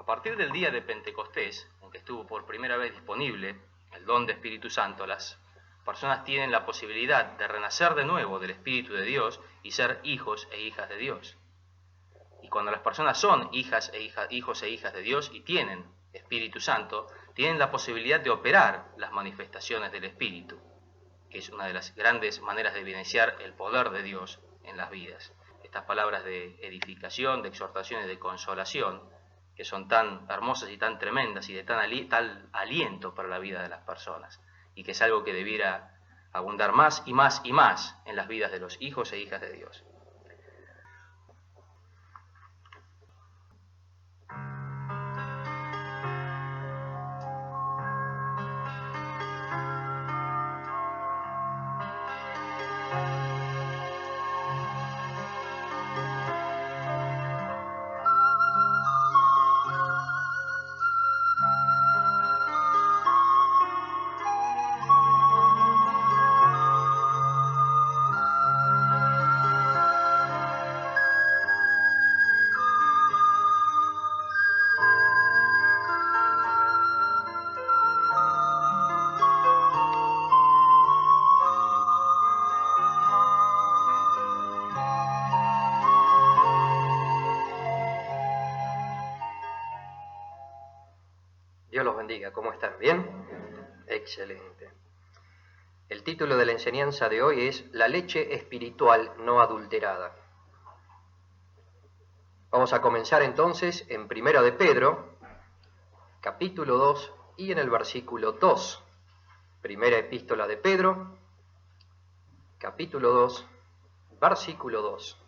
partir del día de Pentecostés, en que estuvo por primera vez disponible el don de Espíritu Santo, las personas tienen la posibilidad de renacer de nuevo del Espíritu de Dios y ser hijos e hijas de Dios. Y cuando las personas son hijos e hijas de Dios y tienen Espíritu Santo, tienen la posibilidad de operar las manifestaciones del Espíritu, que es una de las grandes maneras de evidenciar el poder de Dios en las vidas. Estas palabras de edificación, de exhortación y de consolación, que son tan hermosas y tan tremendas y de tal aliento para la vida de las personas, y que es algo que debiera abundar más y más y más en las vidas de los hijos e hijas de Dios. Dios los bendiga. ¿Cómo están? ¿Bien? Excelente. El título de la enseñanza de hoy es La leche espiritual no adulterada. Vamos a comenzar entonces en 1 de Pedro, capítulo 2 y en el versículo 2. Primera epístola de Pedro, capítulo 2, versículo 2.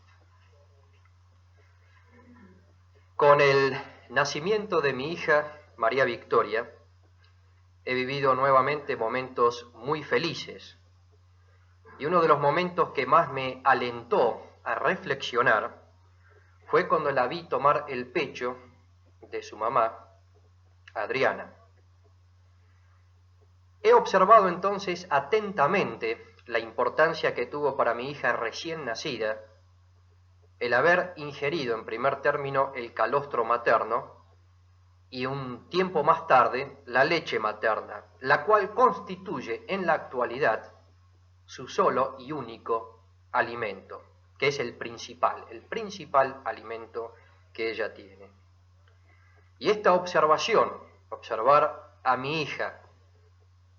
Con el nacimiento de mi hija María Victoria, he vivido nuevamente momentos muy felices. Y uno de los momentos que más me alentó a reflexionar fue cuando la vi tomar el pecho de su mamá, Adriana. He observado entonces atentamente la importancia que tuvo para mi hija recién nacida el haber ingerido en primer término el calostro materno y un tiempo más tarde la leche materna, la cual constituye en la actualidad su solo y único alimento, que es el principal alimento que ella tiene. Y esta observación, observar a mi hija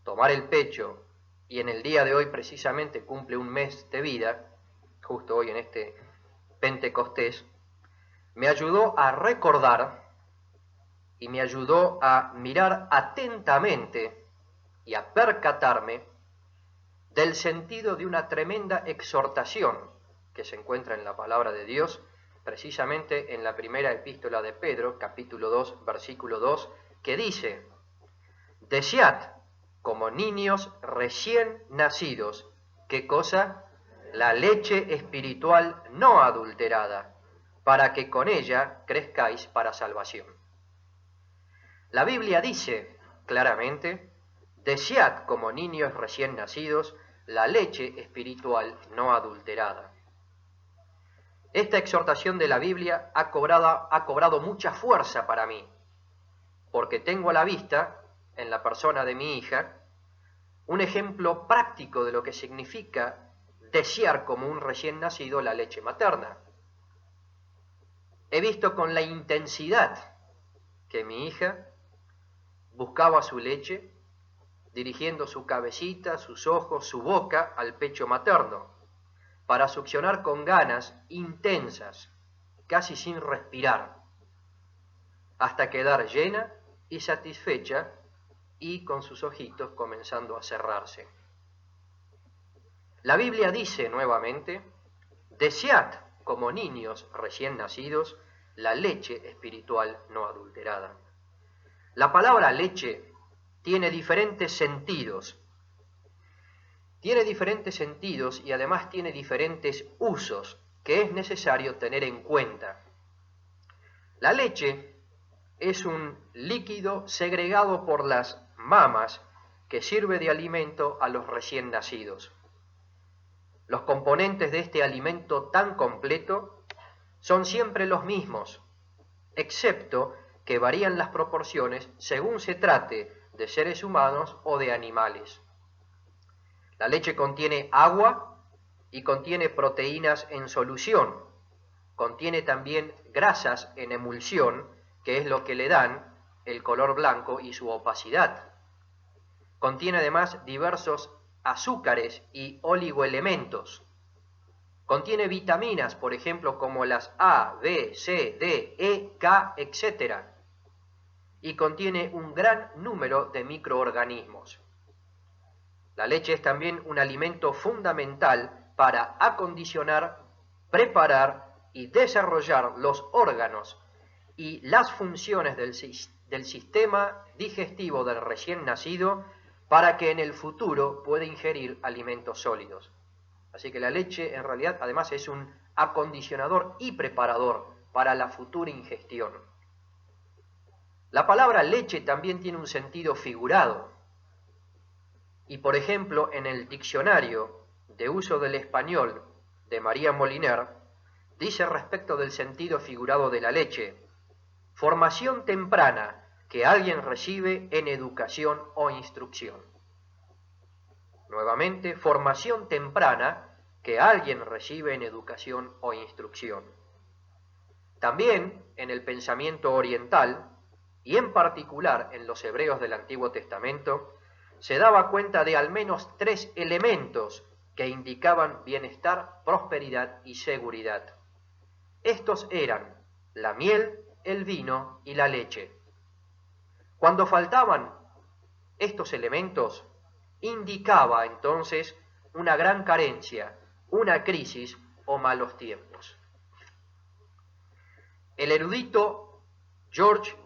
tomar el pecho, y en el día de hoy precisamente cumple un mes de vida, justo hoy en este Pentecostés, me ayudó a recordar y me ayudó a mirar atentamente y a percatarme del sentido de una tremenda exhortación que se encuentra en la palabra de Dios, precisamente en la primera epístola de Pedro, capítulo 2, versículo 2, que dice: desead como niños recién nacidos, ¿qué cosa? La leche espiritual no adulterada, para que con ella crezcáis para salvación. La Biblia dice claramente: desead como niños recién nacidos la leche espiritual no adulterada. Esta exhortación de la Biblia ha cobrado mucha fuerza para mí, porque tengo a la vista, en la persona de mi hija, un ejemplo práctico de lo que significa desear como un recién nacido la leche materna. He visto con la intensidad que mi hija buscaba su leche, dirigiendo su cabecita, sus ojos, su boca al pecho materno, para succionar con ganas intensas, casi sin respirar, hasta quedar llena y satisfecha y con sus ojitos comenzando a cerrarse. La Biblia dice nuevamente: desead como niños recién nacidos la leche espiritual no adulterada. La palabra leche tiene diferentes sentidos. Tiene diferentes sentidos y además tiene diferentes usos que es necesario tener en cuenta. La leche es un líquido segregado por las mamas que sirve de alimento a los recién nacidos. Los componentes de este alimento tan completo son siempre los mismos, excepto que varían las proporciones según se trate de seres humanos o de animales. La leche contiene agua y contiene proteínas en solución. Contiene también grasas en emulsión, que es lo que le dan el color blanco y su opacidad. Contiene además diversos azúcares y oligoelementos. Contiene vitaminas, por ejemplo, como las A, B, C, D, E, K, etc. Y contiene un gran número de microorganismos. La leche es también un alimento fundamental para acondicionar, preparar y desarrollar los órganos y las funciones del sistema digestivo del recién nacido para que en el futuro pueda ingerir alimentos sólidos. Así que la leche en realidad además es un acondicionador y preparador para la futura ingestión. La palabra leche también tiene un sentido figurado. Y por ejemplo, en el diccionario de uso del español de María Moliner, dice respecto del sentido figurado de la leche: formación temprana que alguien recibe en educación o instrucción. Nuevamente, formación temprana que alguien recibe en educación o instrucción. También en el pensamiento oriental, y en particular en los hebreos del Antiguo Testamento, se daba cuenta de al menos 3 elementos que indicaban bienestar, prosperidad y seguridad. Estos eran la miel, el vino y la leche. Cuando faltaban estos elementos, indicaba entonces una gran carencia, una crisis o malos tiempos. El erudito George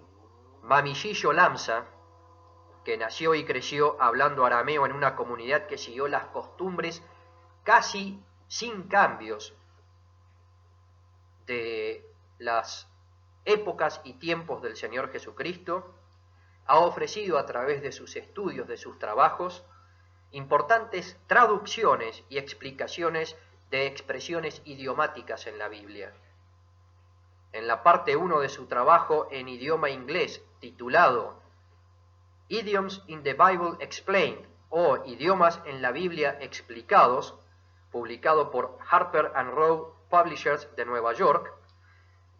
Mamishillo Lamsa, que nació y creció hablando arameo en una comunidad que siguió las costumbres casi sin cambios de las épocas y tiempos del Señor Jesucristo, ha ofrecido a través de sus estudios, de sus trabajos, importantes traducciones y explicaciones de expresiones idiomáticas en la Biblia. En la parte 1 de su trabajo en idioma inglés, titulado Idioms in the Bible Explained, o Idiomas en la Biblia Explicados, publicado por Harper & Row Publishers de Nueva York,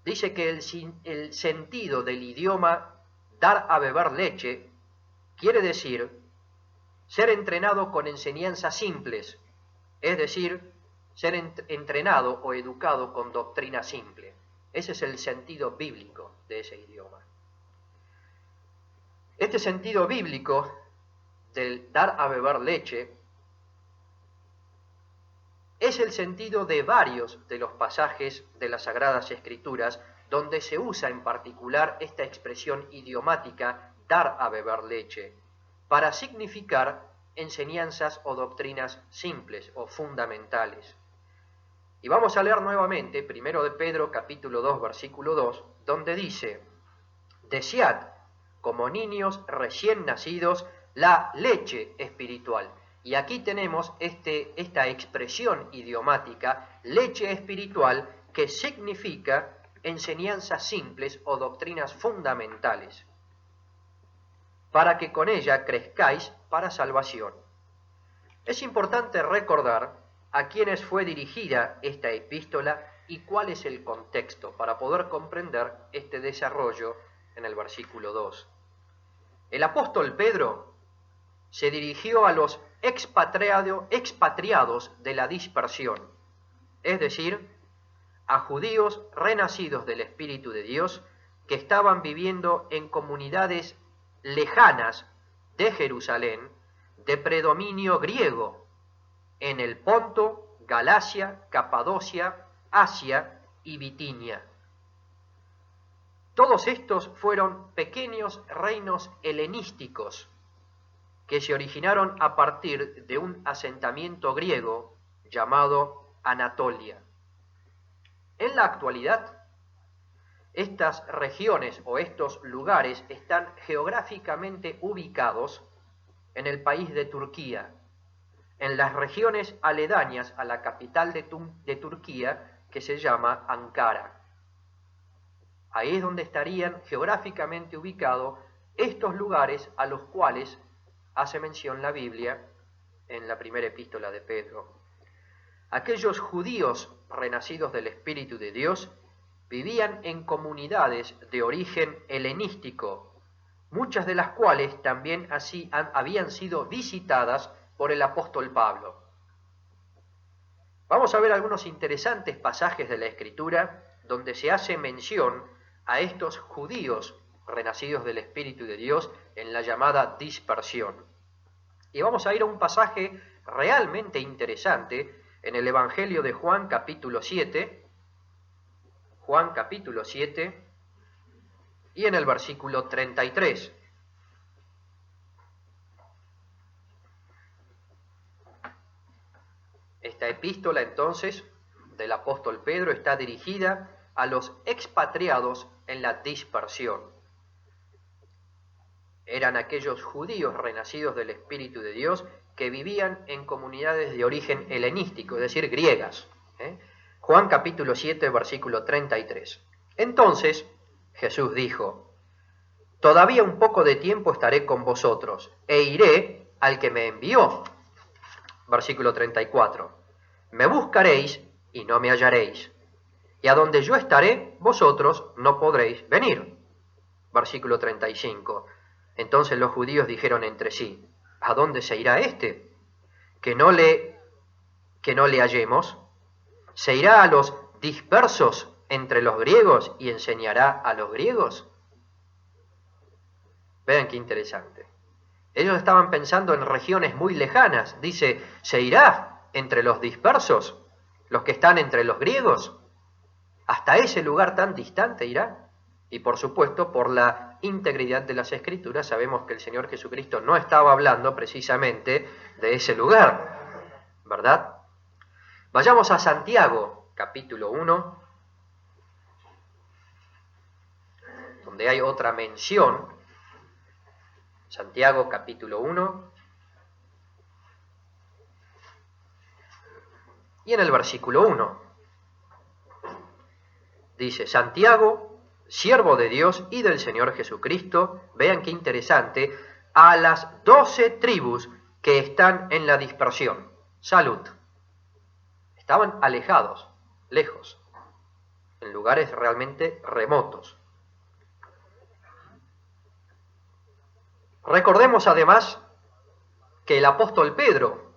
dice que el sentido del idioma dar a beber leche quiere decir ser entrenado con enseñanzas simples, es decir, ser entrenado o educado con doctrina simple. Ese es el sentido bíblico de ese idioma. Este sentido bíblico del dar a beber leche es el sentido de varios de los pasajes de las Sagradas Escrituras donde se usa en particular esta expresión idiomática dar a beber leche para significar enseñanzas o doctrinas simples o fundamentales. Y vamos a leer nuevamente 1 de Pedro capítulo 2 versículo 2, donde dice: desead como niños recién nacidos la leche espiritual. Y aquí tenemos esta expresión idiomática, leche espiritual, que significa enseñanzas simples o doctrinas fundamentales, para que con ella crezcáis para salvación. Es importante recordar a quiénes fue dirigida esta epístola y cuál es el contexto para poder comprender este desarrollo en el versículo 2. El apóstol Pedro se dirigió a los expatriados de la dispersión, es decir, a judíos renacidos del Espíritu de Dios que estaban viviendo en comunidades lejanas de Jerusalén de predominio griego, en el Ponto, Galacia, Capadocia, Asia y Bitinia. Todos estos fueron pequeños reinos helenísticos que se originaron a partir de un asentamiento griego llamado Anatolia. En la actualidad, estas regiones o estos lugares están geográficamente ubicados en el país de Turquía, en las regiones aledañas a la capital de Turquía, que se llama Ankara. Ahí es donde estarían geográficamente ubicados estos lugares a los cuales hace mención la Biblia en la primera epístola de Pedro. Aquellos judíos renacidos del Espíritu de Dios vivían en comunidades de origen helenístico, muchas de las cuales también habían sido visitadas por el apóstol Pablo. Vamos a ver algunos interesantes pasajes de la Escritura donde se hace mención a estos judíos renacidos del Espíritu de Dios en la llamada dispersión. Y vamos a ir a un pasaje realmente interesante en el Evangelio de Juan capítulo 7, Juan capítulo 7, y en el versículo 33. Esta epístola entonces del apóstol Pedro está dirigida a los expatriados en la dispersión. Eran aquellos judíos renacidos del Espíritu de Dios que vivían en comunidades de origen helenístico, es decir, griegas. Juan capítulo 7, versículo 33. Entonces Jesús dijo: todavía un poco de tiempo estaré con vosotros, e iré al que me envió. Versículo 34. Me buscaréis y no me hallaréis, y a donde yo estaré, vosotros no podréis venir. Versículo 35. Entonces los judíos dijeron entre sí: ¿a dónde se irá éste? Que no le hallemos. ¿Se irá a los dispersos entre los griegos y enseñará a los griegos? Vean qué interesante. Ellos estaban pensando en regiones muy lejanas. Dice, ¿se irá entre los dispersos, los que están entre los griegos? ¿Hasta ese lugar tan distante irá? Y por supuesto, por la integridad de las Escrituras, sabemos que el Señor Jesucristo no estaba hablando precisamente de ese lugar, ¿verdad? Vayamos a Santiago, capítulo 1, donde hay otra mención. Santiago, capítulo 1, y en el versículo 1, dice: Santiago, siervo de Dios y del Señor Jesucristo, vean qué interesante, a las 12 tribus que están en la dispersión. Salud. Estaban alejados, lejos, en lugares realmente remotos. Recordemos además que el apóstol Pedro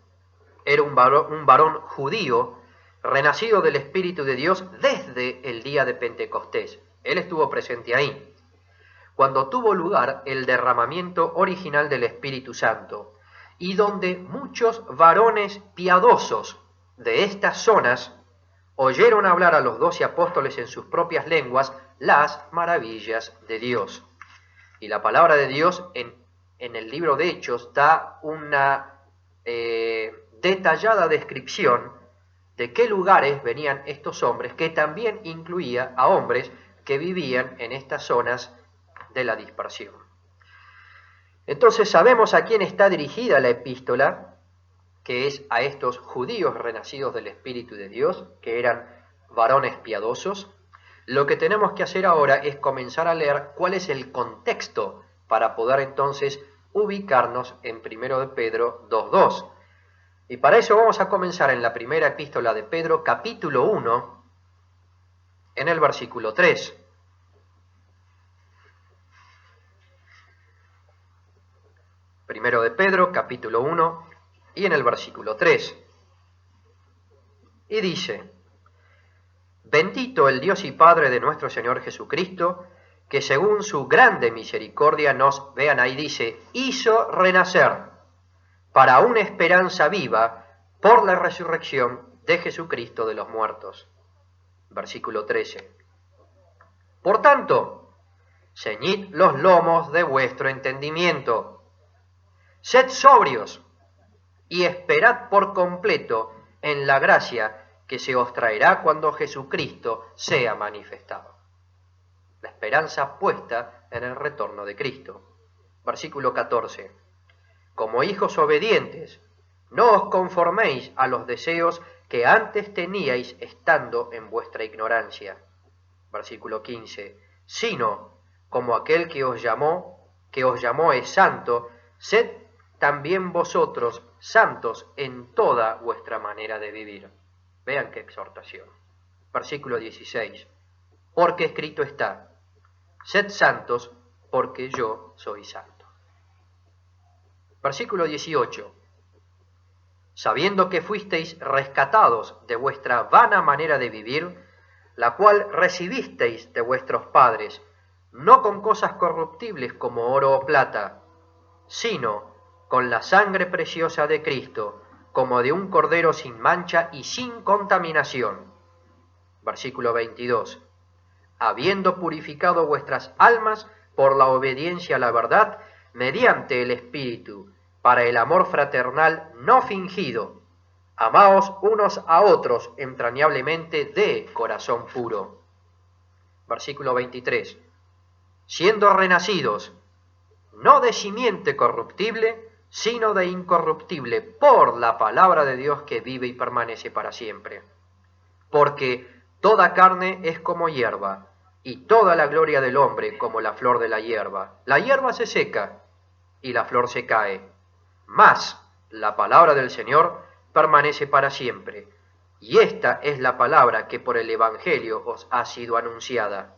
era un varón judío renacido del Espíritu de Dios desde el día de Pentecostés. Él estuvo presente ahí, cuando tuvo lugar el derramamiento original del Espíritu Santo, y donde muchos varones piadosos de estas zonas oyeron hablar a los 12 apóstoles en sus propias lenguas las maravillas de Dios. Y la palabra de Dios en el libro de Hechos da una detallada descripción de qué lugares venían estos hombres, que también incluía a hombres que vivían en estas zonas de la dispersión. Entonces sabemos a quién está dirigida la epístola, que es a estos judíos renacidos del Espíritu de Dios, que eran varones piadosos. Lo que tenemos que hacer ahora es comenzar a leer cuál es el contexto para poder entonces ubicarnos en 1 de Pedro 2.2. Y para eso vamos a comenzar en la primera epístola de Pedro, capítulo 1, en el versículo 3. Primero de Pedro, capítulo 1, y en el versículo 3. Y dice: Bendito el Dios y Padre de nuestro Señor Jesucristo, que según su grande misericordia nos, vean ahí dice, hizo renacer para una esperanza viva por la resurrección de Jesucristo de los muertos. Versículo 13. Por tanto, ceñid los lomos de vuestro entendimiento, sed sobrios y esperad por completo en la gracia que se os traerá cuando Jesucristo sea manifestado. La esperanza puesta en el retorno de Cristo. Versículo 14. Como hijos obedientes, no os conforméis a los deseos que antes teníais estando en vuestra ignorancia. Versículo 15. sino como aquel que os llamó es santo, sed también vosotros santos en toda vuestra manera de vivir. Vean qué exhortación. Versículo 16. Porque escrito está, sed santos porque yo soy santo. Versículo 18. Sabiendo que fuisteis rescatados de vuestra vana manera de vivir, la cual recibisteis de vuestros padres, no con cosas corruptibles como oro o plata, sino con la sangre preciosa de Cristo, como de un cordero sin mancha y sin contaminación. Versículo 22. Habiendo purificado vuestras almas por la obediencia a la verdad, mediante el Espíritu, para el amor fraternal no fingido, amaos unos a otros entrañablemente de corazón puro. Versículo 23. Siendo renacidos, no de simiente corruptible, sino de incorruptible, por la palabra de Dios que vive y permanece para siempre. Porque toda carne es como hierba, y toda la gloria del hombre como la flor de la hierba. La hierba se seca, y la flor se cae. Mas la palabra del Señor permanece para siempre. Y esta es la palabra que por el Evangelio os ha sido anunciada.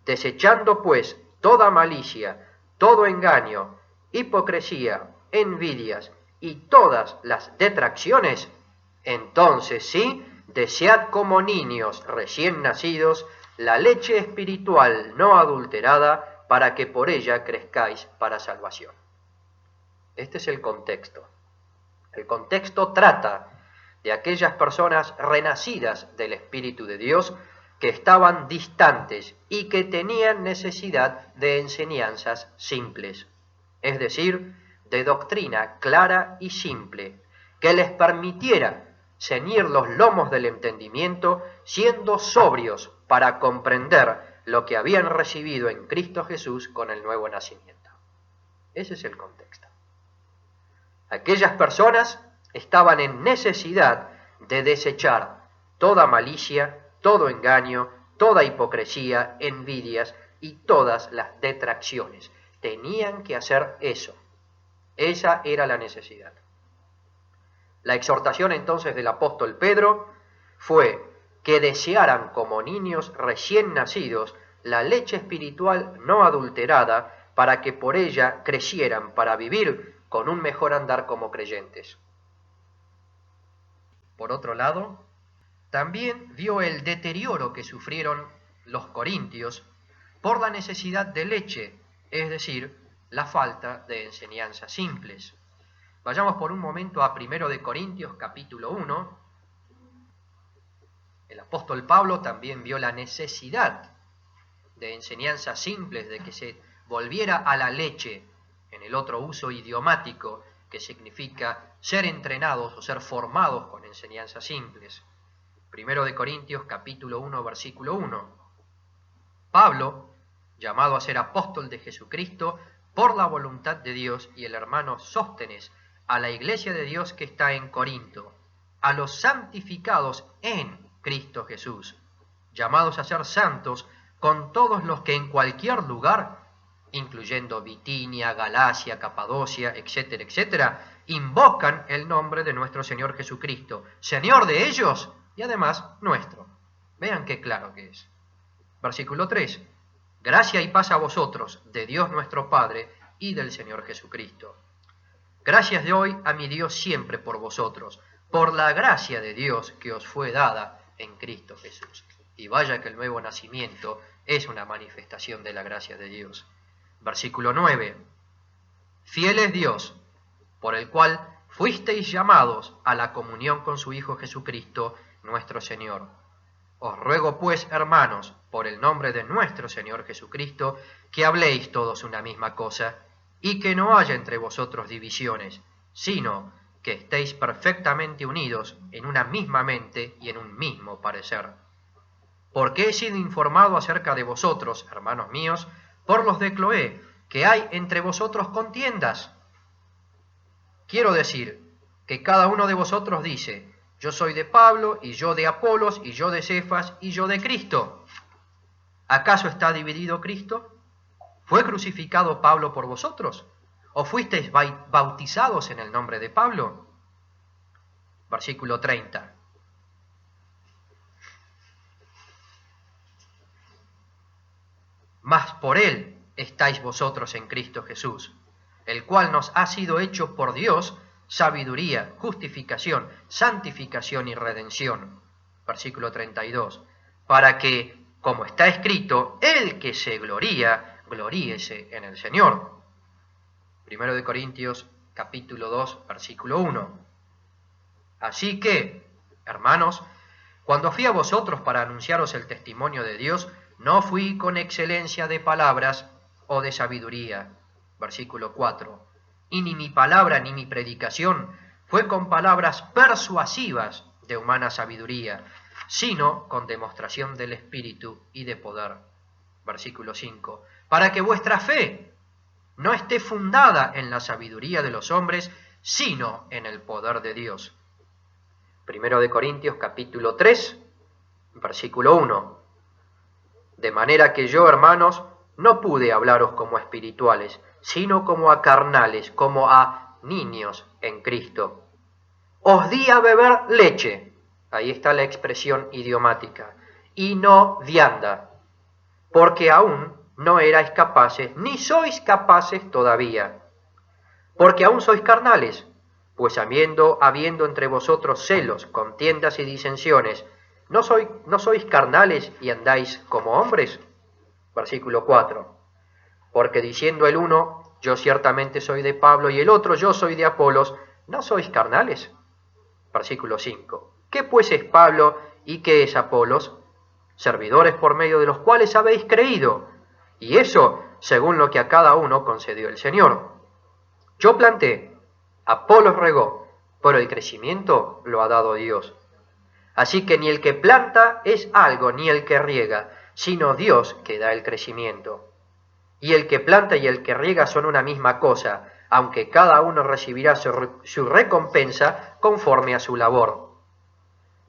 Desechando pues toda malicia, todo engaño, hipocresía, envidias y todas las detracciones, entonces sí, desead como niños recién nacidos la leche espiritual no adulterada, para que por ella crezcáis para salvación. Este es el contexto. El contexto trata de aquellas personas renacidas del Espíritu de Dios que estaban distantes y que tenían necesidad de enseñanzas simples, es decir, de doctrina clara y simple, que les permitiera ceñir los lomos del entendimiento, siendo sobrios para comprender lo que habían recibido en Cristo Jesús con el nuevo nacimiento. Ese es el contexto. Aquellas personas estaban en necesidad de desechar toda malicia, todo engaño, toda hipocresía, envidias y todas las detracciones. Tenían que hacer eso. Esa era la necesidad. La exhortación entonces del apóstol Pedro fue que desearan como niños recién nacidos la leche espiritual no adulterada, para que por ella crecieran para vivir con un mejor andar como creyentes. Por otro lado, también vio el deterioro que sufrieron los corintios por la necesidad de leche, es decir, la falta de enseñanzas simples. Vayamos por un momento a 1 de Corintios capítulo 1. El apóstol Pablo también vio la necesidad de enseñanzas simples, de que se volviera a la leche, en el otro uso idiomático, que significa ser entrenados o ser formados con enseñanzas simples. 1 de Corintios capítulo 1, versículo 1. Pablo, llamado a ser apóstol de Jesucristo por la voluntad de Dios, y el hermano Sóstenes, a la iglesia de Dios que está en Corinto, a los santificados en Cristo Jesús, llamados a ser santos con todos los que en cualquier lugar, incluyendo Bitinia, Galacia, Capadocia, etcétera, etcétera, invocan el nombre de nuestro Señor Jesucristo, Señor de ellos y además nuestro. Vean qué claro que es. Versículo 3. Gracia y paz a vosotros, de Dios nuestro Padre y del Señor Jesucristo. Gracias doy a mi Dios siempre por vosotros, por la gracia de Dios que os fue dada en Cristo Jesús. Y vaya que el nuevo nacimiento es una manifestación de la gracia de Dios. Versículo 9. Fiel es Dios, por el cual fuisteis llamados a la comunión con su Hijo Jesucristo, nuestro Señor. Os ruego pues, hermanos, por el nombre de nuestro Señor Jesucristo, que habléis todos una misma cosa, y que no haya entre vosotros divisiones, sino que estéis perfectamente unidos en una misma mente y en un mismo parecer. Porque he sido informado acerca de vosotros, hermanos míos, por los de Cloé, que hay entre vosotros contiendas. Quiero decir que cada uno de vosotros dice, yo soy de Pablo, y yo de Apolos, y yo de Cefas, y yo de Cristo. ¿Acaso está dividido Cristo? ¿Fue crucificado Pablo por vosotros? ¿O fuisteis bautizados en el nombre de Pablo? Versículo 30. Mas por él estáis vosotros en Cristo Jesús, el cual nos ha sido hecho por Dios sabiduría, justificación, santificación y redención. Versículo 32. Para que, como está escrito, el que se gloría, gloríese en el Señor. 1 Corintios capítulo 2, versículo 1. Así que, hermanos, cuando fui a vosotros para anunciaros el testimonio de Dios, no fui con excelencia de palabras o de sabiduría. Versículo 4. Y ni mi palabra ni mi predicación fue con palabras persuasivas de humana sabiduría, sino con demostración del Espíritu y de poder. Versículo 5. Para que vuestra fe no esté fundada en la sabiduría de los hombres, sino en el poder de Dios. 1 Corintios capítulo 3, versículo 1. De manera que yo, hermanos, no pude hablaros como a espirituales, sino como a carnales, como a niños en Cristo. Os di a beber leche, ahí está la expresión idiomática, y no vianda, porque aún no erais capaces, ni sois capaces todavía, porque aún sois carnales, pues habiendo entre vosotros celos, contiendas y disensiones, ¿no sois carnales y andáis como hombres? Versículo 4. Porque diciendo el uno, yo ciertamente soy de Pablo, y el otro, yo soy de Apolos, ¿no sois carnales? Versículo 5. ¿Qué pues es Pablo y qué es Apolos? Servidores por medio de los cuales habéis creído, y eso según lo que a cada uno concedió el Señor. Yo planté, Apolos regó, pero el crecimiento lo ha dado Dios. Así que ni el que planta es algo, ni el que riega, sino Dios que da el crecimiento. Y el que planta y el que riega son una misma cosa, aunque cada uno recibirá su recompensa conforme a su labor.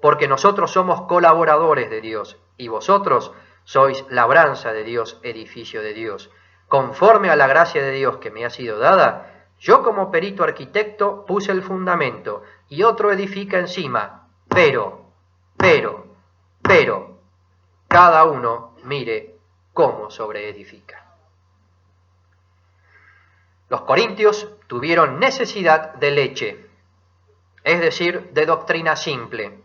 Porque nosotros somos colaboradores de Dios, y vosotros sois labranza de Dios, edificio de Dios. Conforme a la gracia de Dios que me ha sido dada, yo como perito arquitecto puse el fundamento, y otro edifica encima, pero, cada uno mire cómo sobreedifica. Los corintios tuvieron necesidad de leche, es decir, de doctrina simple,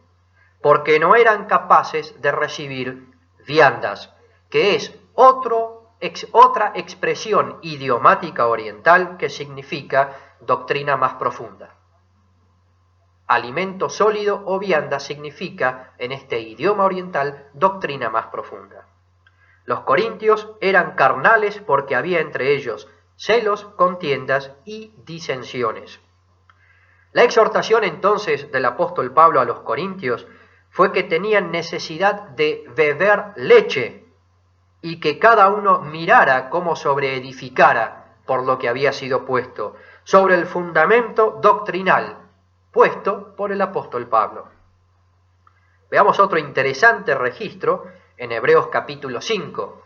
porque no eran capaces de recibir viandas, que es otra expresión idiomática oriental que significa doctrina más profunda. Alimento sólido o vianda significa, en este idioma oriental, doctrina más profunda. Los corintios eran carnales porque había entre ellos celos, contiendas y disensiones. La exhortación entonces del apóstol Pablo a los corintios fue que tenían necesidad de beber leche y que cada uno mirara cómo sobreedificara por lo que había sido puesto, sobre el fundamento doctrinal puesto por el apóstol Pablo. Veamos otro interesante registro en Hebreos capítulo 5.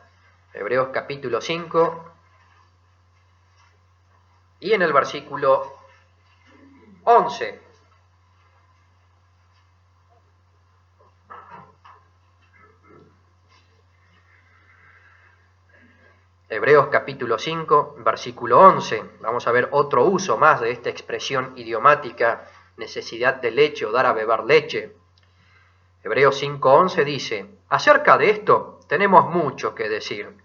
Hebreos capítulo 5 y en el versículo 11. Hebreos capítulo 5, versículo 11. Vamos a ver otro uso más de esta expresión idiomática, necesidad de leche o dar a beber leche. Hebreos 5:11 dice, acerca de esto tenemos mucho que decir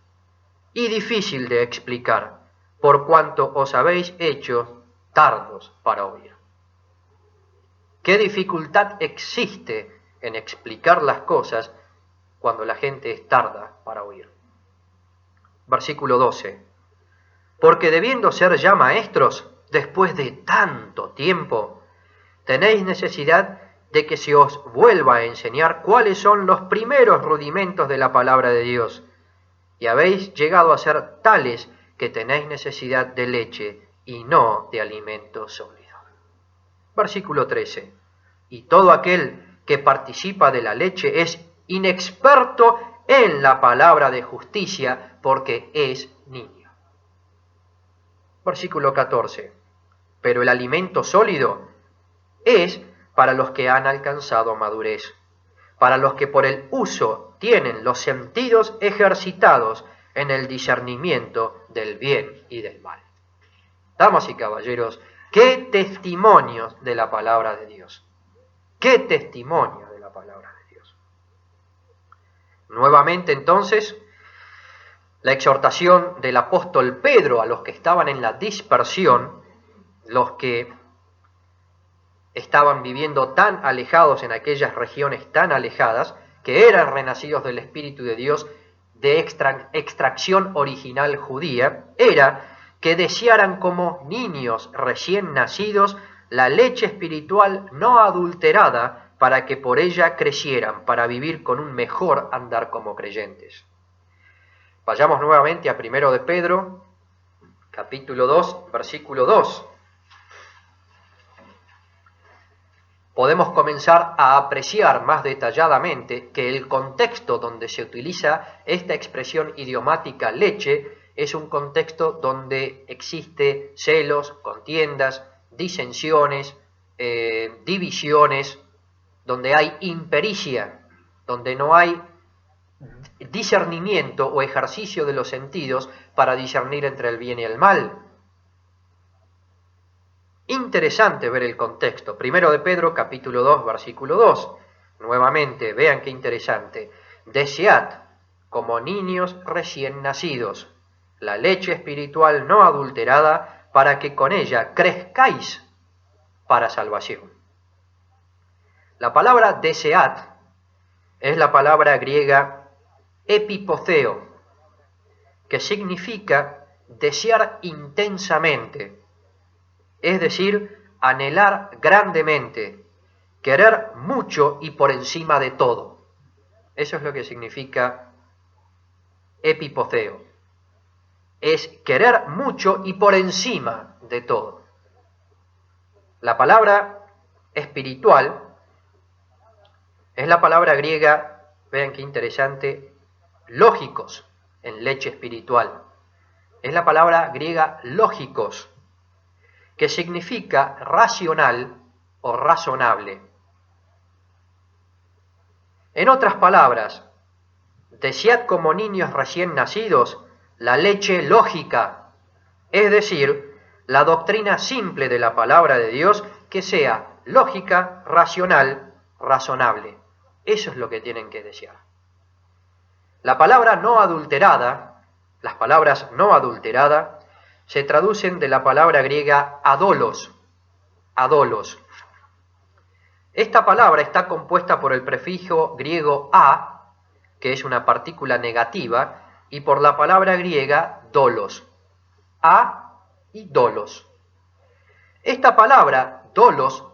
y difícil de explicar, por cuanto os habéis hecho tardos para oír. ¿Qué dificultad existe en explicar las cosas cuando la gente es tarda para oír? Versículo 12. Porque debiendo ser ya maestros, después de tanto tiempo, tenéis necesidad de que se os vuelva a enseñar cuáles son los primeros rudimentos de la palabra de Dios, y habéis llegado a ser tales que tenéis necesidad de leche y no de alimento sólido. Versículo 13. Y todo aquel que participa de la leche es inexperto en la palabra de justicia, porque es niño. Versículo 14. Pero el alimento sólido es para los que han alcanzado madurez, para los que por el uso tienen los sentidos ejercitados en el discernimiento del bien y del mal. Damas y caballeros, qué testimonios de la palabra de Dios. Qué testimonio de la palabra de Dios. Nuevamente entonces, la exhortación del apóstol Pedro a los que estaban en la dispersión, los que estaban viviendo tan alejados en aquellas regiones tan alejadas, que eran renacidos del Espíritu de Dios de extracción original judía, era que desearan como niños recién nacidos la leche espiritual no adulterada para que por ella crecieran, para vivir con un mejor andar como creyentes. Vayamos nuevamente a 1 de Pedro, capítulo 2, versículo 2. Podemos comenzar a apreciar más detalladamente que el contexto donde se utiliza esta expresión idiomática leche es un contexto donde existe celos, contiendas, disensiones, divisiones, donde hay impericia, donde no hay discernimiento o ejercicio de los sentidos para discernir entre el bien y el mal. Interesante ver el contexto. 1 de Pedro, capítulo 2, versículo 2. Nuevamente, vean qué interesante. Desead, como niños recién nacidos, la leche espiritual no adulterada, para que con ella crezcáis para salvación. La palabra desead es la palabra griega epipotheo, que significa desear intensamente, es decir, anhelar grandemente, querer mucho y por encima de todo. Eso es lo que significa epipotheo. Es querer mucho y por encima de todo. La palabra espiritual es la palabra griega, vean qué interesante, lógicos, en leche espiritual. Es la palabra griega lógicos, que significa racional o razonable. En otras palabras, desead como niños recién nacidos la leche lógica, es decir, la doctrina simple de la palabra de Dios que sea lógica, racional, razonable. Eso es lo que tienen que desear. La palabra no adulterada, las palabras no adulterada, se traducen de la palabra griega adolos. Adolos. Esta palabra está compuesta por el prefijo griego a, que es una partícula negativa, y por la palabra griega dolos. A y dolos. Esta palabra, dolos,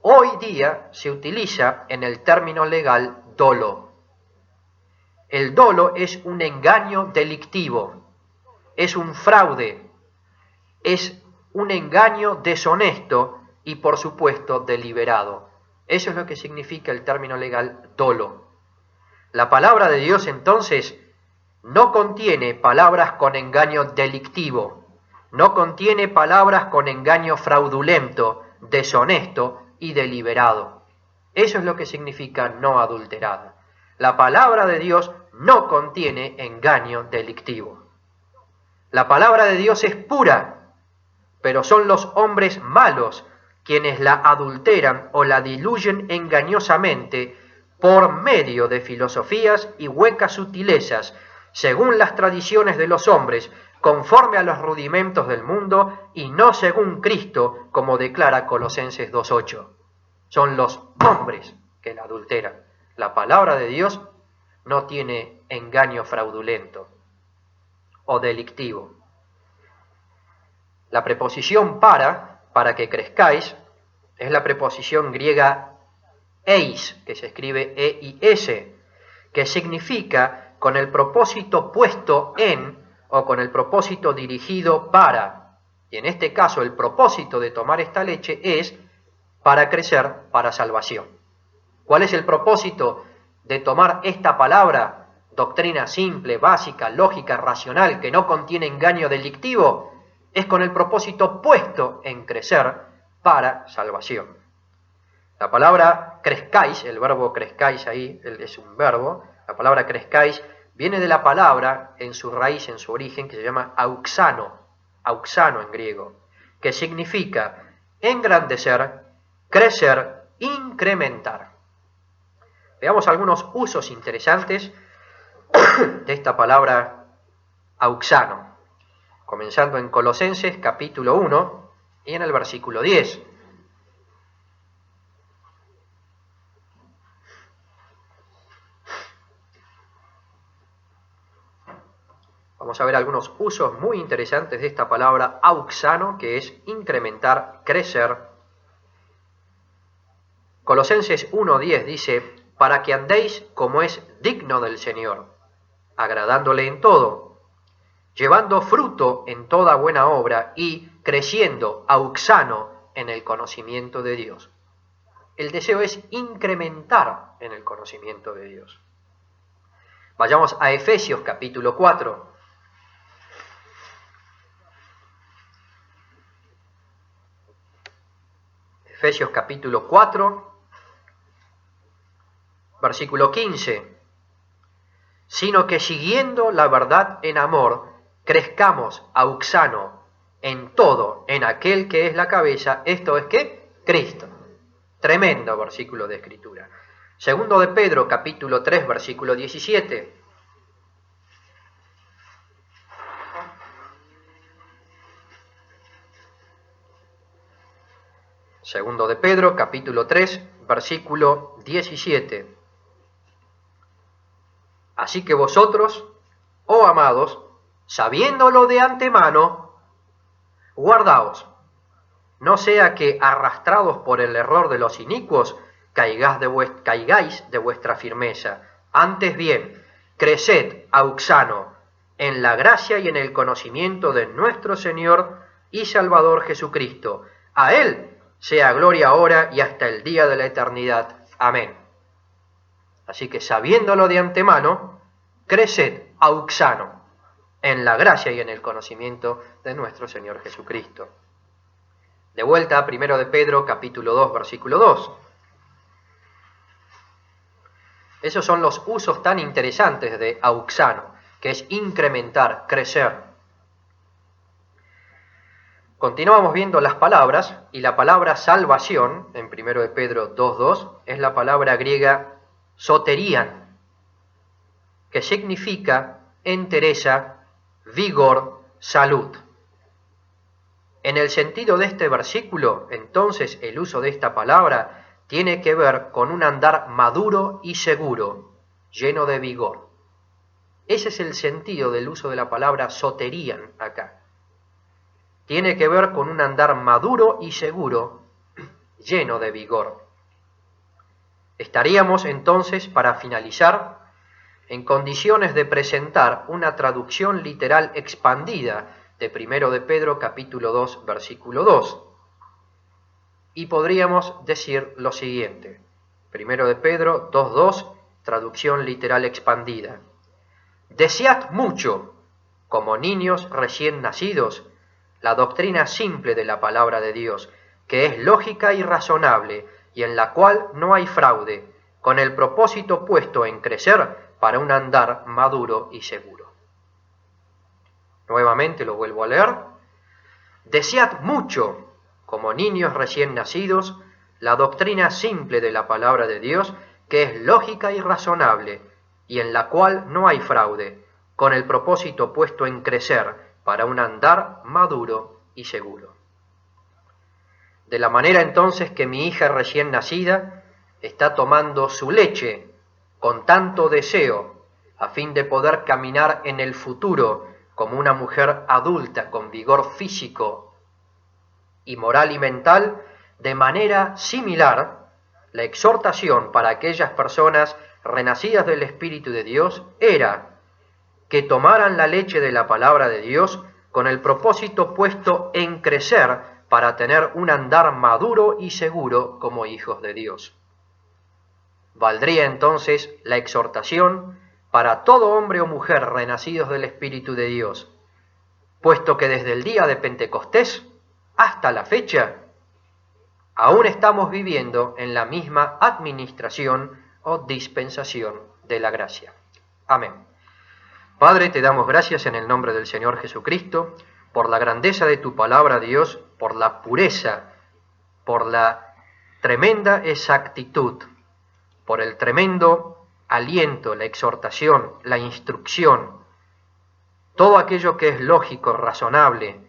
hoy día se utiliza en el término legal dolo. El dolo es un engaño delictivo, es un fraude, es un engaño deshonesto y por supuesto deliberado. Eso es lo que significa el término legal dolo. La palabra de Dios entonces no contiene palabras con engaño delictivo, no contiene palabras con engaño fraudulento, deshonesto y deliberado. Eso es lo que signica no adulterada. La palabra de Dios no contiene engaño delictivo. La palabra de Dios es pura, pero son los hombres malos quienes la adulteran o la diluyen engañosamente por medio de filosofías y huecas sutilezas, según las tradiciones de los hombres, conforme a los rudimentos del mundo y no según Cristo, como declara Colosenses 2:8. Son los hombres que la adulteran. La palabra de Dios no tiene engaño fraudulento o delictivo. La preposición para que crezcáis, es la preposición griega eis, que se escribe E-I-S, que significa con el propósito puesto en o con el propósito dirigido para. Y en este caso el propósito de tomar esta leche es para crecer para salvación. ¿Cuál es el propósito de tomar esta palabra doctrina simple, básica, lógica, racional, que no contiene engaño delictivo, es con el propósito puesto en crecer para salvación. La palabra crezcáis, el verbo crezcáis ahí es un verbo, la palabra crezcáis viene de la palabra en su raíz, en su origen, que se llama auxano en griego, que significa engrandecer, crecer, incrementar. Veamos algunos usos interesantes de esta palabra auxano, comenzando en Colosenses capítulo 1 y en el versículo 10. Vamos a ver algunos usos muy interesantes de esta palabra auxano, que es incrementar, crecer. Colosenses 1:10 dice, para que andéis como es digno del Señor, agradándole en todo, llevando fruto en toda buena obra y creciendo auxano en el conocimiento de Dios. El deseo es incrementar en el conocimiento de Dios. Vayamos a Efesios capítulo 4. Efesios capítulo 4, versículo 15. Sino que siguiendo la verdad en amor, crezcamos auxano en todo, en aquel que es la cabeza, esto es ¿qué? Cristo. Tremendo versículo de Escritura. Segundo de Pedro capítulo 3, versículo 17. Segundo de Pedro, capítulo 3, versículo 17. Así que vosotros, oh amados, sabiéndolo de antemano, guardaos, no sea que arrastrados por el error de los inicuos, caigáis de vuestra firmeza. Antes bien, creced auxano en la gracia y en el conocimiento de nuestro Señor y Salvador Jesucristo. A Él sea gloria ahora y hasta el día de la eternidad. Amén. Así que sabiéndolo de antemano, creced auxano en la gracia y en el conocimiento de nuestro Señor Jesucristo. De vuelta a 1 de Pedro, capítulo 2, versículo 2. Esos son los usos tan interesantes de auxano, que es incrementar, crecer. Continuamos viendo las palabras, y la palabra salvación, en 1 de Pedro 2:2, es la palabra griega soterian, que significa entereza, vigor, salud. En el sentido de este versículo, entonces, el uso de esta palabra tiene que ver con un andar maduro y seguro, lleno de vigor. Ese es el sentido del uso de la palabra soterian acá. Tiene que ver con un andar maduro y seguro, lleno de vigor. Estaríamos entonces, para finalizar, en condiciones de presentar una traducción literal expandida de 1 de Pedro capítulo 2, versículo 2. Y podríamos decir lo siguiente. 1 de Pedro 2:2, traducción literal expandida. Desead mucho, como niños recién nacidos, la doctrina simple de la palabra de Dios, que es lógica y razonable, y en la cual no hay fraude, con el propósito puesto en crecer para un andar maduro y seguro. Nuevamente lo vuelvo a leer. Desead mucho, como niños recién nacidos, la doctrina simple de la palabra de Dios, que es lógica y razonable, y en la cual no hay fraude, con el propósito puesto en crecer para un andar maduro y seguro. De la manera entonces que mi hija recién nacida está tomando su leche con tanto deseo a fin de poder caminar en el futuro como una mujer adulta con vigor físico y moral y mental, de manera similar, la exhortación para aquellas personas renacidas del Espíritu de Dios era que tomaran la leche de la palabra de Dios con el propósito puesto en crecer para tener un andar maduro y seguro como hijos de Dios. Valdría entonces la exhortación para todo hombre o mujer renacidos del Espíritu de Dios, puesto que desde el día de Pentecostés hasta la fecha, aún estamos viviendo en la misma administración o dispensación de la gracia. Amén. Padre, te damos gracias en el nombre del Señor Jesucristo, por la grandeza de tu palabra, Dios, por la pureza, por la tremenda exactitud, por el tremendo aliento, la exhortación, la instrucción, todo aquello que es lógico, razonable.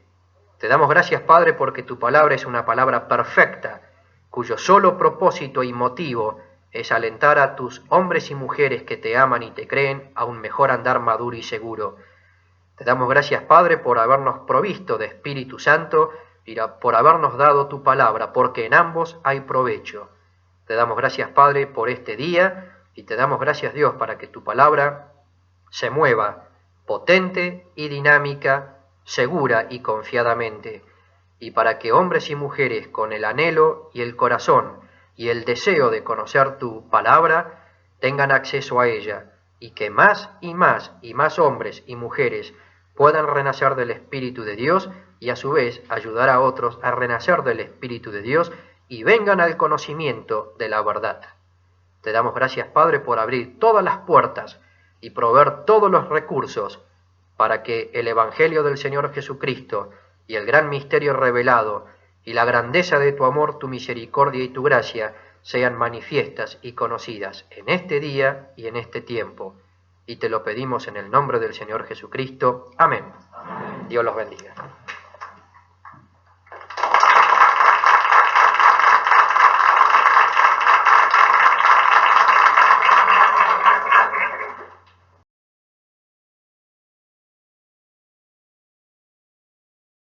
Te damos gracias, Padre, porque tu palabra es una palabra perfecta, cuyo solo propósito y motivo es alentar a tus hombres y mujeres que te aman y te creen a un mejor andar maduro y seguro. Te damos gracias, Padre, por habernos provisto de Espíritu Santo y por habernos dado tu palabra, porque en ambos hay provecho. Te damos gracias, Padre, por este día y te damos gracias, Dios, para que tu palabra se mueva potente y dinámica, segura y confiadamente, y para que hombres y mujeres con el anhelo y el corazón y el deseo de conocer tu palabra tengan acceso a ella, y que más y más y más hombres y mujeres puedan renacer del Espíritu de Dios y a su vez ayudar a otros a renacer del Espíritu de Dios y vengan al conocimiento de la verdad. Te damos gracias, Padre, por abrir todas las puertas y proveer todos los recursos para que el Evangelio del Señor Jesucristo y el gran misterio revelado y la grandeza de tu amor, tu misericordia y tu gracia sean manifiestas y conocidas en este día y en este tiempo. Y te lo pedimos en el nombre del Señor Jesucristo. Amén. Amén. Dios los bendiga.